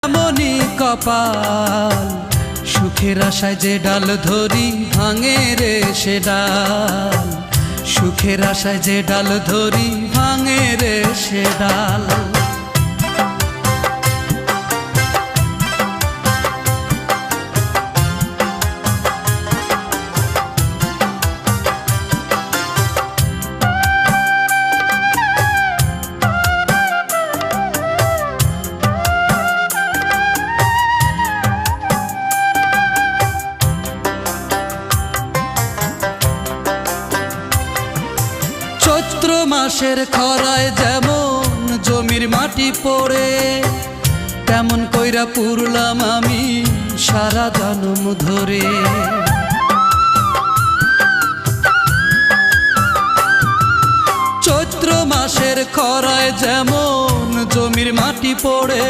এমনই কপাল, সুখের আশায় যে ডাল ধরি ভাঙে রে সে ডাল, সুখের আশায় যে ডাল ধরি ভাঙে রে সে ডাল। চৈত্র মাসের খরায় যেমন জমির মাটি পড়ে, তেমন কইরা পুরলাম আমি সারা জনম ধরে। চৈত্র মাসের খরায় যেমন জমির মাটি পড়ে,